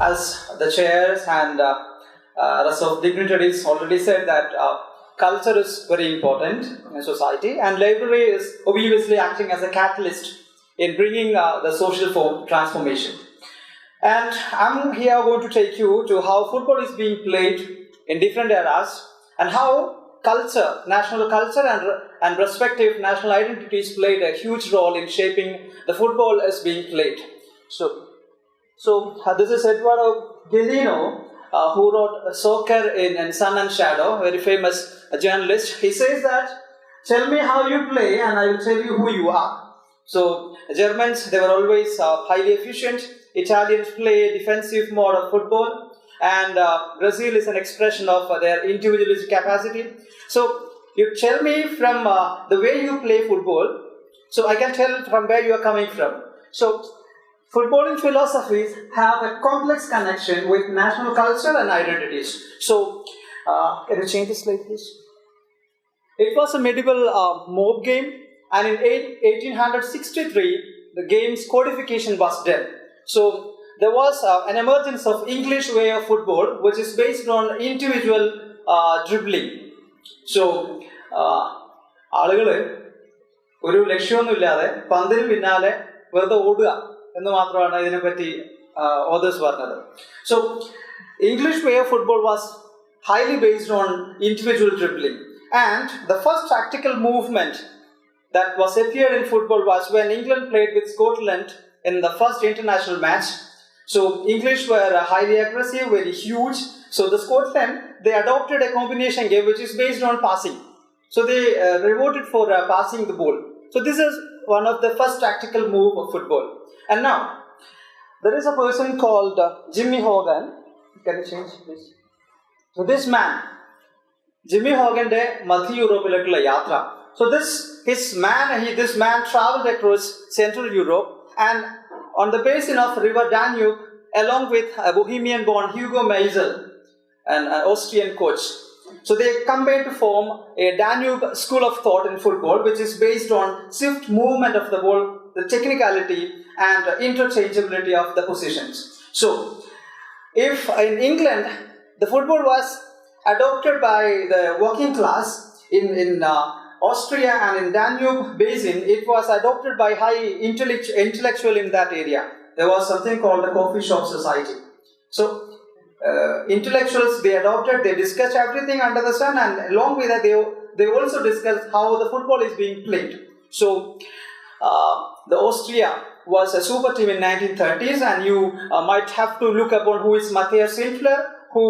as the chairs and rest of dignitaries already said that culture is very important in society, and library is obviously acting as a catalyst in bringing the social transformation. And I'm here going to take you to how football is being played in different eras, and how culture, national culture and respective national identities played a huge role in shaping the football as being played. So this is Eduardo Galeano, who wrote Soccer in Sun and Shadow, very famous journalist. He says that, tell me how you play and I will tell you who you are. So Germans, they were always highly efficient. Italians play defensive mode of football, and Brazil is an expression of their individualist capacity. So you tell me from the way you play football, so I can tell from where you are coming from. So footballing philosophies have a complex connection with national culture and identities. So can you change the slide, please? It was a medieval mob game, and in 1863 the game's codification was done. So there was an emergence of English way of football, which is based on individual dribbling. So ആളുകള് ഒരു ലക്ഷ്യമൊന്നുമില്ലാതെ പന്തിന് പിന്നാലെ വെറുതെ ഓടുക എന്ന് മാത്രമാണ് ഇതിനെപ്പറ്റി authors പറഞ്ഞത്. So English way of football was highly based on individual dribbling, and the first tactical movement that was appeared in football was when England played with Scotland in the first international match. So English were highly aggressive, very huge. So the Scotland, they adopted a combination game which is based on passing. So they revolted for passing the ball. So this is one of the first tactical move of football. And now there is a person called Jimmy Hogan. Can you change please? So this man, Jimmy Hogan, de Madhya Europe yatra. So this man traveled across Central Europe, and on the basin of River Danube, along with a Bohemian-born Hugo Meisel, an Austrian coach. So they combined to form a Danube school of thought in football, which is based on swift movement of the ball, the technicality and interchangeability of the positions. So if in England the football was adopted by the working class, in Austria and in Danube basin, it was adopted by high intellectual in that area. There was something called the coffee shop society. So intellectuals, they adopted, they discussed everything under the sun, and along with that they also discussed how the football is being played. So the Austria was a super team in 1930s, and you might have to look upon who is Matthias Schindler, who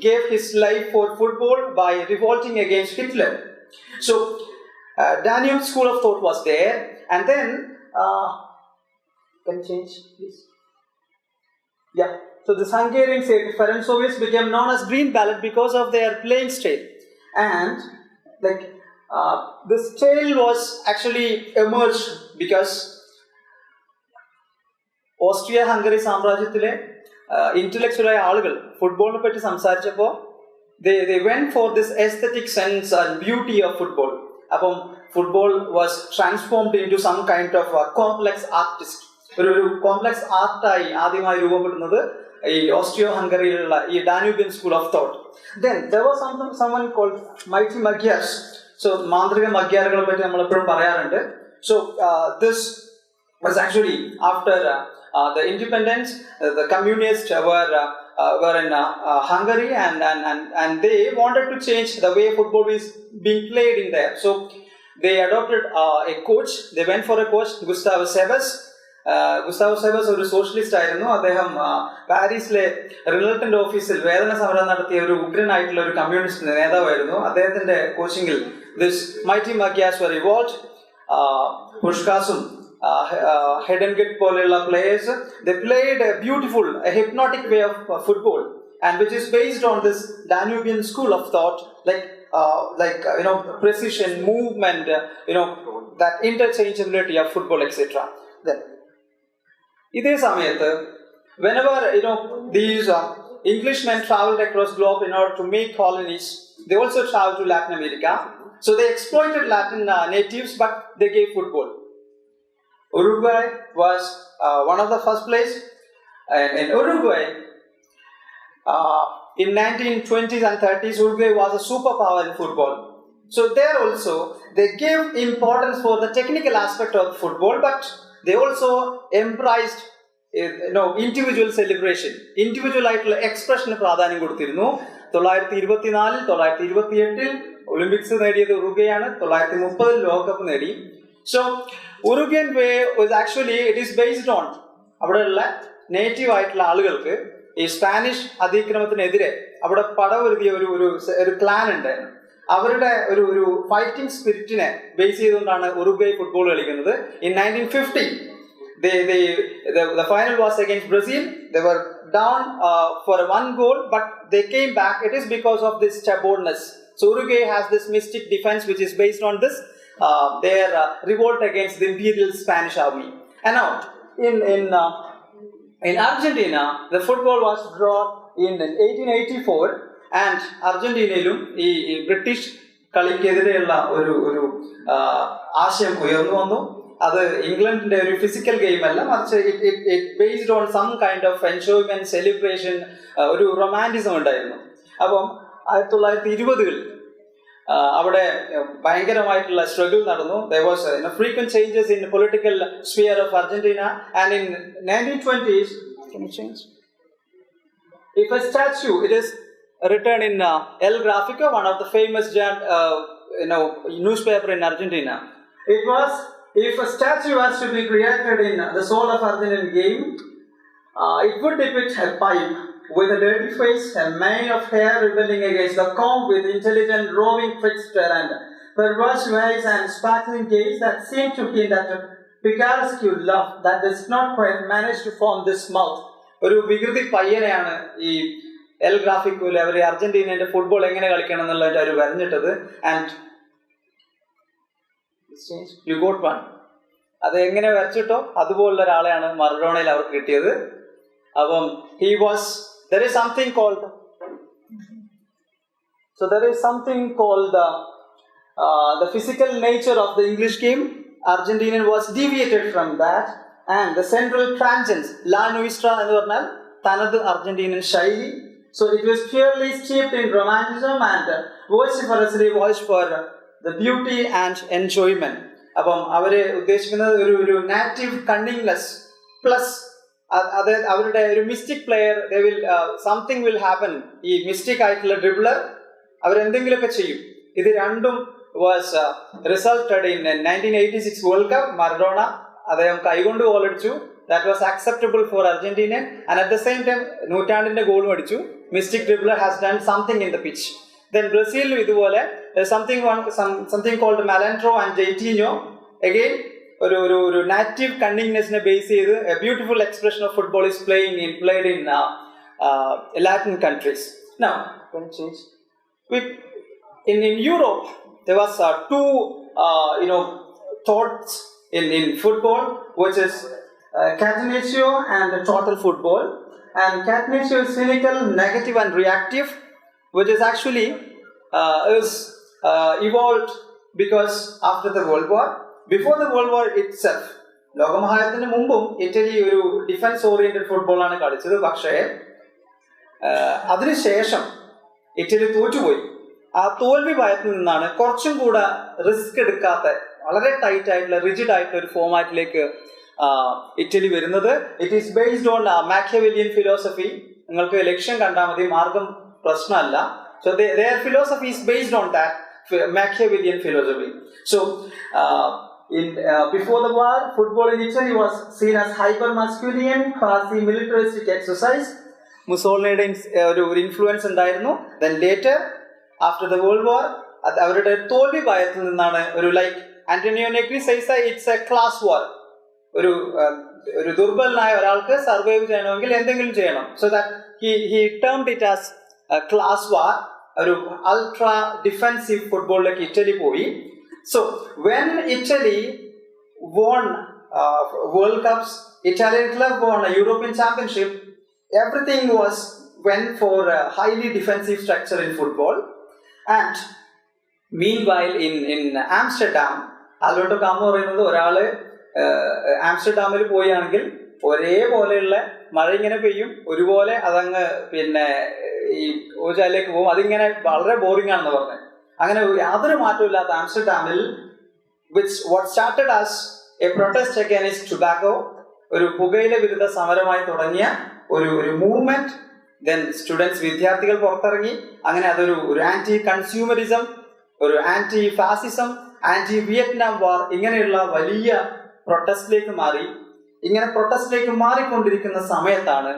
gave his life for football by revolting against Hitler. So Danube school of thought was there, and then can change please? Yeah. So the Hungarian Ferencvaros became known as Green Ballet because of their playing style, and this style was actually emerged because Austria-Hungary സാമ്രാജ്യത്തിലെ intellectual ആളുകൾ ഫുട്ബോളിനെ പറ്റി സംസാരിച്ചപ്പോൾ they went for this aesthetic sense and beauty of football. അപ്പം football was transformed into some kind of a complex artist. ഒരു complex ആർട്ടായി ആദ്യമായി രൂപപ്പെടുന്നത് ഈ ഓസ്ട്രിയോ-ഹംഗറിയിലുള്ള ഈ Danubian school of thought. Then there was someone called mighty Magyars. So മാന്ത്രിക മഗ്യാറുകളെ പറ്റി നമ്മൾ എപ്പോഴും പറയാറുണ്ട്. So this was actually after the independence. The communists were in Hungary, and they wanted to change the way football is being played in there. So they adopted a coach. They went for a coach, Gustavo Sebes. ഒരു socialist ആയിരുന്നു. അദ്ദേഹം പാരീസിലെ റിലട്ടന്റ് ഓഫീസിൽ വേതന സമരം നടത്തിയ ഒരു ഉഗ്രനായിട്ടുള്ള ഒരു കമ്മ്യൂണിസ്റ്റ് നേതാവായിരുന്നു. അദ്ദേഹത്തിന്റെ കോച്ചിങ്ങിൽ ദിസ് മൈറ്റി മഗ്യാസ് were evolved. പുഷ്കാസും ഹെഡൻഗെറ്റ് പോലെയുള്ള players, they played a beautiful, a hypnotic way of football, and which is based on this Danubian school of thought, precision, movement, that interchangeability of football, etc. Then ഇതേ സമയത്ത് whenever these Englishmen traveled across globe in order to make colonies, they also traveled to Latin America. So they exploited Latin natives, but they gave football. Uruguay was one of the first place. in Uruguay, in 1920s and 30s, Uruguay was a superpower in football. So there also, they gave importance for the technical aspect of football, but they also embraced individual celebration, individual ആയിട്ടുള്ള എക്സ്പ്രഷന് പ്രാധാന്യം കൊടുത്തിരുന്നു. 1924 1928 Olympics നേടിയത് ഉറുഗ്വേയാണ്. 1930 ലോകകപ്പ് നേടി. So Uruguayan way was actually it is based on അവിടെയുള്ള native ആയിട്ടുള്ള ആളുകൾക്ക് ഈ സ്പാനിഷ് അതിക്രമത്തിനെതിരെ അവിടെ പടവരുതിയ ഒരു ക്ലാൻ ഉണ്ടായിരുന്നു. അവരുടെ ഒരു ഫൈറ്റിംഗ് സ്പിരിറ്റിനെ ബേസ് ചെയ്തുകൊണ്ടാണ് ഉറുഗ്വേ ഫുട്ബോൾ കളിക്കുന്നത്. In 1950 the final was against Brazil. They were down for 1 goal, but they came back. It is because of this stubbornness. So Uruguay has this mystic defense which is based on this their revolt against the imperial Spanish army. And now in Argentina, the football was brought in 1884, and Argentinയിലും ഈ British കളിക്കെതിരെയുള്ള ഒരു ആശയം ഉയർന്നു വന്നു. അത് ഇംഗ്ലണ്ടിന്റെ ഒരു physical game അല്ല, മറിച്ച് it based on some kind of enjoyment, celebration, ഒരു റൊമാൻറ്റിസം ഉണ്ടായിരുന്നു. അപ്പം 1920-കളിൽ അവിടെ ഭയങ്കരമായിട്ടുള്ള സ്ട്രഗിൾ നടന്നു. There was frequent changes in the political sphere of Argentina, and in 1920s, can you change? If a statue, it is written in El Gráfico, one of the famous newspaper in Argentina. It was, if a statue was to be created in the soul of Argentine game, it would depict a pipe with a dirty face, a mane of hair rebelling against the comb, with intelligent roving trickster and perverse ways and sparkling gaze that seemed to hint at a picaresque love that does not quite manage to form this mouth. ഒരു വികൃതി പയ്യനെയാണ് ഈ L ഗ്രാഫിക്കോയിൽ അവർ അർജന്റീനയുടെ football എങ്ങനെ കളിക്കണം എന്നുള്ളത് അവർ വരഞ്ഞിട്ടത്. And you got one. അത് എങ്ങനെ വരച്ചിട്ടോ അതുപോലുള്ള ഒരാളെയാണ് മറഡോണയിൽ അവർക്ക് കിട്ടിയത്. അപ്പം he was, there is something called the physical nature of the English game. Argentinian was deviated from that, and the central transience, La Nuestra എന്ന് പറഞ്ഞാൽ തനത് അർജന്റീനൻ ശൈലി. So it was purely steeped in romanticism and vociferously voiced for the beauty and enjoyment. അപ്പം അവര് ഉദ്ദേശിക്കുന്നത് ഒരു native cunningness plus അവരുടെ ഒരു mystic player, something will happen. ഈ മിസ്റ്റിക് ആയിട്ടുള്ള ഡ്രിബ്ലർ അവരെന്തെങ്കിലുമൊക്കെ ചെയ്യും. ഇത് രണ്ടും was resulted in 1986 world cup. Maradona അദ്ദേഹം കൈകൊണ്ട് ഗോൾ അടിച്ചു. That was acceptable for Argentina, and at the same time നൂറ്റാണ്ടിന്റെ ഗോളും അടിച്ചു. Mystic dribbler has done something in the pitch. Then Brazil ഇതുപോലെ something called Malandro and Jeitinho, again ഒരു native cunningness-നെ base ചെയ്ത് a beautiful expression of football is played in Latin countries. Now, can you change? In Europe, there was two thoughts in football, which is Catenaccio and total football. And Catenaccio is cynical, negative and reactive, which is actually evolved because after the World War. Before the World War itself, ലോകമഹായുദ്ധത്തിന് മുമ്പും Italy ഒരു defence oriented ഫുട്ബോളാണ് കളിച്ചത്. പക്ഷേ അതിനുശേഷം Italy തോറ്റുപോയി. ആ തോൽവി ഭയത്തിൽ നിന്നാണ് കുറച്ചും കൂടെ റിസ്ക് എടുക്കാത്ത വളരെ ടൈറ്റ് ആയിട്ടുള്ള റിജിഡ് ആയിട്ടുള്ള ഒരു ഫോമാറ്റിലേക്ക് ഇറ്റലി വരുന്നത്. It is based on Machiavellian philosophy. നിങ്ങൾക്ക് ലക്ഷ്യം കണ്ടാൽ മതി, മാർഗം പ്രശ്നമല്ല. So their philosophy is based on that Machiavellian philosophy. So before the war, football in Italy was seen as hyper masculine, quasi-militaristic exercise. മുസോളിനിയുടെ ഒരു ഇൻഫ്ലുവൻസ് ഉണ്ടായിരുന്നു. Then later, after the World War, അവരുടെ തോൽവി ഭയത്തിൽ നിന്നാണ് Antonio Negri says that it's a class war. ഒരു ദുർബലനായ ഒരാൾക്ക് survive ചെയ്യണമെങ്കിൽ എന്തെങ്കിലും ചെയ്യണം. So that he termed it as a class war. ഒരു അൾട്രാ ഡിഫെൻസീവ് ഫുട്ബോളിലേക്ക് ഇറ്റലി പോയി. So when Italy won World Cups, Italian club won a European Championship, everything went for a highly defensive structure in football. And meanwhile in Amsterdam, Alberto Campo പറയുന്നത് ഒരാള് ആംസ്റ്റർഡാമിൽ പോയാണെങ്കിൽ ഒരേപോലെയുള്ള മഴ ഇങ്ങനെ പെയ്യും, ഒരുപോലെ അതങ്ങ് പിന്നെ ഈ ഊജാലിലേക്ക് പോകും. അതിങ്ങനെ വളരെ ബോറിംഗ് ആണെന്ന് പറഞ്ഞത്. അങ്ങനെ യാതൊരു മാറ്റമില്ലാത്ത ആംസ്റ്റർഡാമിൽ what started as a protest against tobacco, ഒരു പുകയില വിരുദ്ധ സമരമായി തുടങ്ങിയ ഒരു മൂവ്മെന്റ്. ദെൻ സ്റ്റുഡൻസ്, വിദ്യാർത്ഥികൾ പുറത്തിറങ്ങി. അങ്ങനെ അതൊരു ആന്റി കൺസ്യൂമറിസം, ഒരു ആന്റി ഫാസിസം, ആന്റി വിയറ്റ്നാം വാർ, ഇങ്ങനെയുള്ള വലിയ പ്രൊട്ടസ്റ്റിലേക്ക് മാറി. ഇങ്ങനെ പ്രൊട്ടസ്റ്റിലേക്ക് മാറിക്കൊണ്ടിരിക്കുന്ന സമയത്താണ്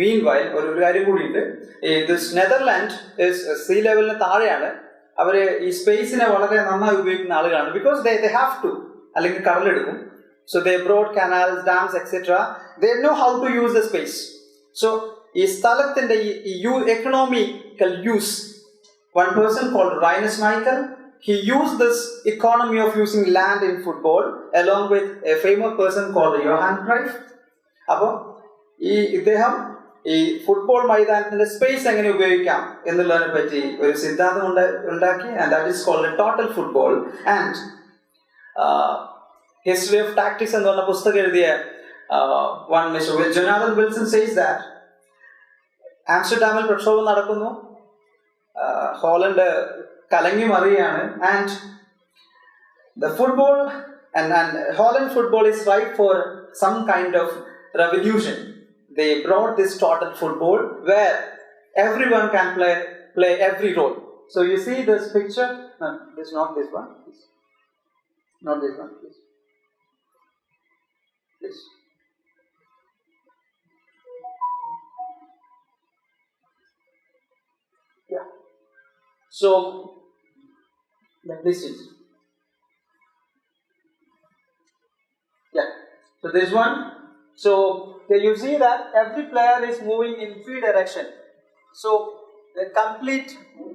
മീൻ വൈൽ ഒരു കാര്യം കൂടിയുണ്ട്. നെതർലാൻഡ് സീ ലെവലിന് താഴെയാണ്. അവര് ഈ സ്പേസിനെ വളരെ നന്നായി ഉപയോഗിക്കുന്ന ആളുകളാണ്. ബിക്കോസ് ദേ ഹാവ് ടു, അല്ലെങ്കിൽ കടലെടുക്കും. So they broad canals, dams etcetera. They know how to use the space. So ഈ സ്ഥലത്തിന്റെ ഈ economical use, one person called Rinus Michael, he used this economy of using land in football along with a famous person called Johan Cruyff. അപ്പോൾ ഇദ്ദേഹം ഈ football മൈതാനത്തിന്റെ space എങ്ങനെ ഉപയോഗിക്കാം എന്നുള്ളതിനെ പറ്റി ഒരു സിദ്ധാന്തം ഉണ്ടാക്കി. And that is called total football. And history of tactics എന്ന് പറഞ്ഞ പുസ്തകം എഴുതിയ one mister Jonathan Wilson says that ആംസ്റ്റർഡാമിൽ പ്രക്ഷോഭം നടക്കുന്നു, ഹോളണ്ട് കലങ്ങി മറിയാണ്. And the football and Holland football is ripe for some kind of revolution. They brought this total football where everyone can play every role. So you see this picture. No, this not this one. Please. Not this one, please. Please. Yeah. So this is. Yeah. So this one. So you see that every player is moving in three direction. So the complete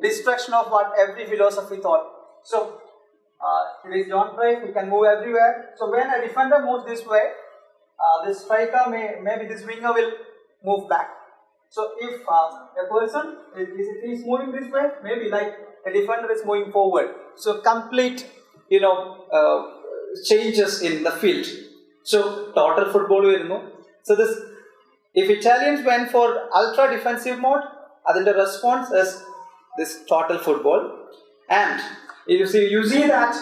destruction of what every philosophy thought. So it is John Cruyff. He can move everywhere. So when a defender moves this way, this striker maybe this winger will move back. So if a person is moving this way, maybe like a defender is moving forward. So complete, changes in the field. So total football വരുന്നു. So this, if Italians went for ultra defensive mode, അതിന്റെ response is this total football. And you see that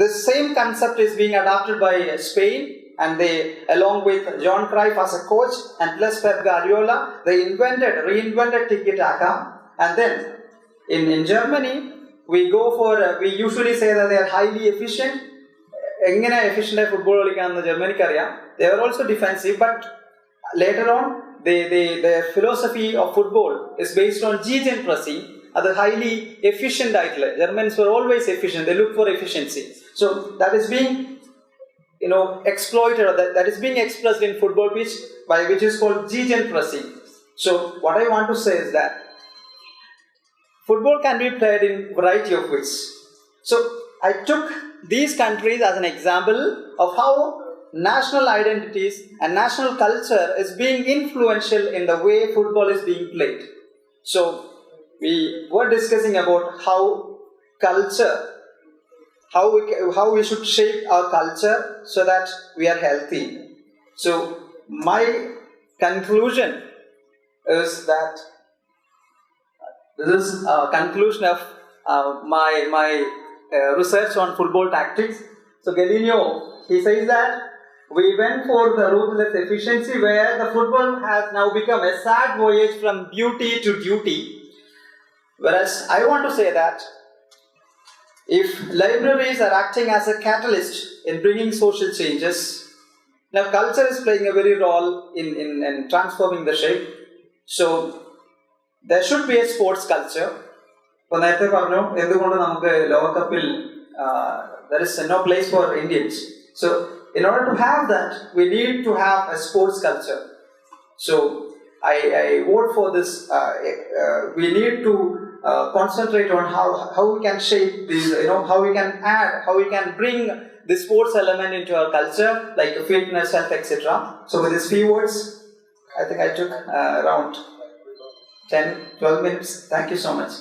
the same concept is being adopted by Spain, and they, along with John Cruyff as a coach and plus Pep Guardiola, they reinvented tiki-taka. And then in Germany, we usually say that they are highly efficient. എങ്ങനെ efficient ആയി football കളിക്കാമെന്ന് ജർമ്മനിക്ക് അറിയാം. They are also defensive, but later on the philosophy of football is based on gegenpressing. അത് highly efficient ആയിട്ടുള്ള, Germans were always efficient. They look for efficiency. So that is being exploited, or that is being expressed in football pitch which is called gegenpressing. So what I want to say is that football can be played in variety of ways. So I took these countries as an example of how national identities and national culture is being influential in the way football is being played. So we were discussing about how culture, how we should shape our culture so that we are healthy. So my conclusion is that this is a conclusion of my research on football tactics. So Galeno, he says that we went for the ruthless efficiency, where the football has now become a sad voyage from beauty to duty. Whereas I want to say that if libraries are acting as a catalyst in bringing social changes, now culture is playing a very role in transforming the shape. So there should be a sports culture. ഇപ്പോൾ നേരത്തെ പറഞ്ഞു എന്തുകൊണ്ട് നമുക്ക് ലോകകപ്പിൽ there is no place for Indians. So in order to have that, we need to have a sports culture. So I vote for this. We need to concentrate on how we can shape these, how we can add, how we can bring the sports element into our culture, like fitness, health, etc. So with these few words, I think I took around 10-12 minutes. Thank you so much.